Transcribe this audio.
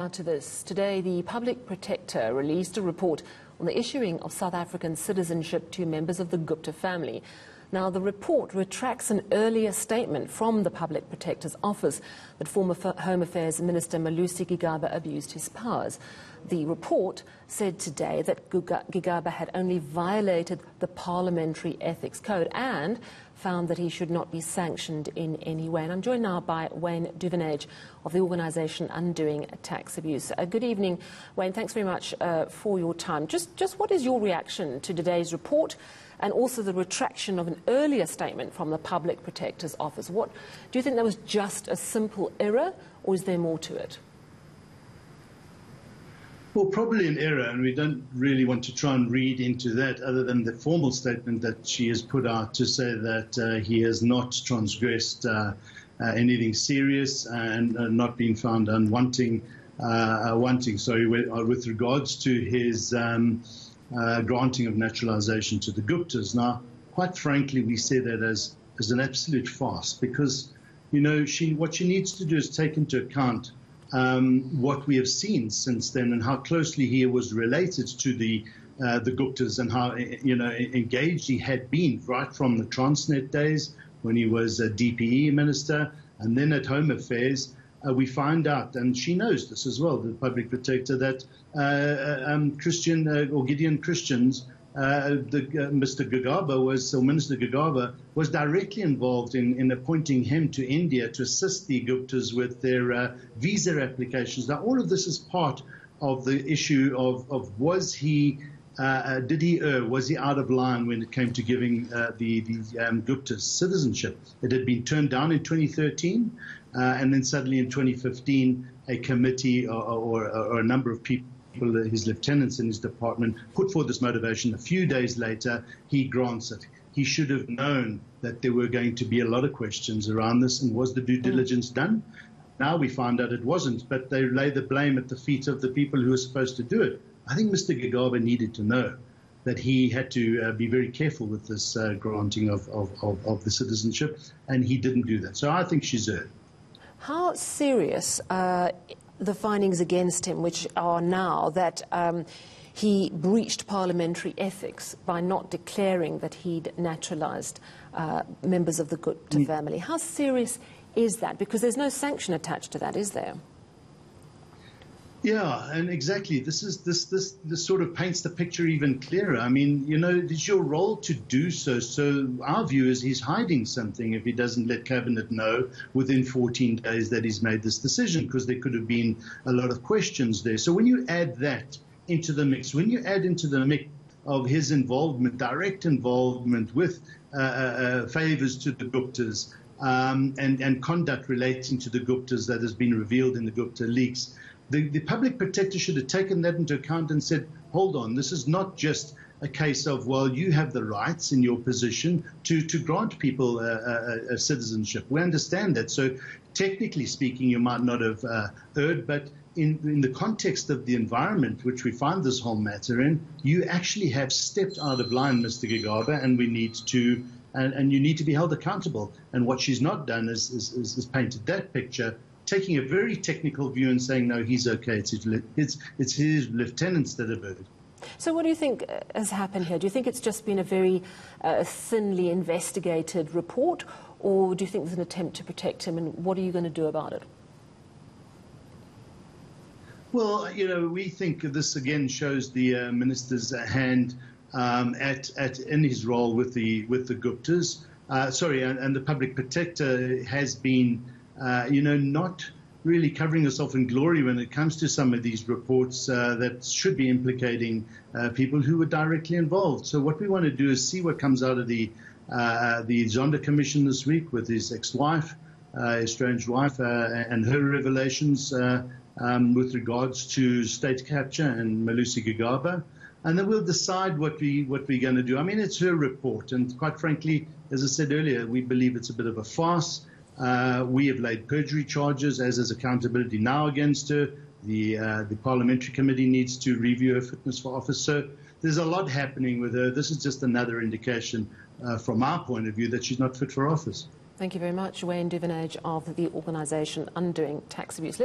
Now to this. Today, the Public Protector released a report on the issuing of South African citizenship to members of the Gupta family. Now, the report retracts an earlier statement from the Public Protector's office that former Home Affairs Minister Malusi Gigaba abused his powers. The report said today that Gigaba had only violated the Parliamentary Ethics Code and found that he should not be sanctioned in any way. And I'm joined now by Wayne Duvenage of the organisation Undoing Tax Abuse. Good evening, Wayne. Thanks very much for your time. Just what is your reaction to today's report and also the retraction of an earlier statement from the Public Protector's office? What do you think that was just a simple error, or is there more to it? Well, probably an error, and we don't really want to try and read into that other than the formal statement that she has put out to say that he has not transgressed anything serious and not been found unwanting, with regards to his granting of naturalisation to the Guptas. Now, quite frankly, we see that as an absolute farce because, you know, what she needs to do is take into account what we have seen since then and how closely he was related to the Guptas and how, you know, engaged he had been right from the Transnet days when he was a DPE minister and then at Home Affairs. We find out, and she knows this as well, the Public Protector, that Gideon Christians, Mr. Gigaba Minister Gigaba was directly involved in appointing him to India to assist the Guptas with their visa applications. Now, all of this is part of the issue of was he, did he err? Was he out of line when it came to giving the Guptas citizenship? It had been turned down in 2013, and then suddenly in 2015, a committee or a number of people, his lieutenants in his department, put forward this motivation. A few days later, he grants it. He should have known that there were going to be a lot of questions around this, and was the due diligence done? Now we find out it wasn't, but they lay the blame at the feet of the people who were supposed to do it. I think Mr. Gigaba needed to know that he had to be very careful with this granting of the citizenship, and he didn't do that. So I think she's erred. How serious the findings against him, which are now that he breached parliamentary ethics by not declaring that he'd naturalised members of the Gupta family? How serious is that? Because there's no sanction attached to that, is there? Yeah, and exactly. This sort of paints the picture even clearer. I mean, you know, it's your role to do so. So our view is he's hiding something if he doesn't let Cabinet know within 14 days that he's made this decision, because there could have been a lot of questions there. So when you add that into the mix, when you add into the mix of his involvement, direct involvement with favours to the Guptas and conduct relating to the Guptas that has been revealed in the Gupta leaks, the Public Protector should have taken that into account and said, hold on, this is not just a case of, well, you have the rights in your position to grant people a citizenship. We understand that. So technically speaking, you might not have erred, but in the context of the environment which we find this whole matter in, you actually have stepped out of line, Mr. Gigaba, and we need to, and you need to be held accountable. And what she's not done is painted that picture, taking a very technical view and saying, no, he's okay, it's his lieutenants that have erred. So what do you think has happened here? Do you think it's just been a very thinly investigated report, or do you think there's an attempt to protect him, and what are you going to do about it? Well, you know, we think this again shows the minister's hand in his role with the Guptas. And the Public Protector has been you know, not really covering herself in glory when it comes to some of these reports that should be implicating people who were directly involved. So what we want to do is see what comes out of the Zonda Commission this week with his ex-wife, estranged wife, and her revelations with regards to state capture and Malusi Gigaba. And then we'll decide what we're going to do. I mean, it's her report, and quite frankly, as I said earlier, we believe it's a bit of a farce. We have laid perjury charges, as is accountability now against her. The Parliamentary Committee needs to review her fitness for office. So there's a lot happening with her. This is just another indication from our point of view that she's not fit for office. Thank you very much, Wayne Duvenage of the organisation Undoing Tax Abuse.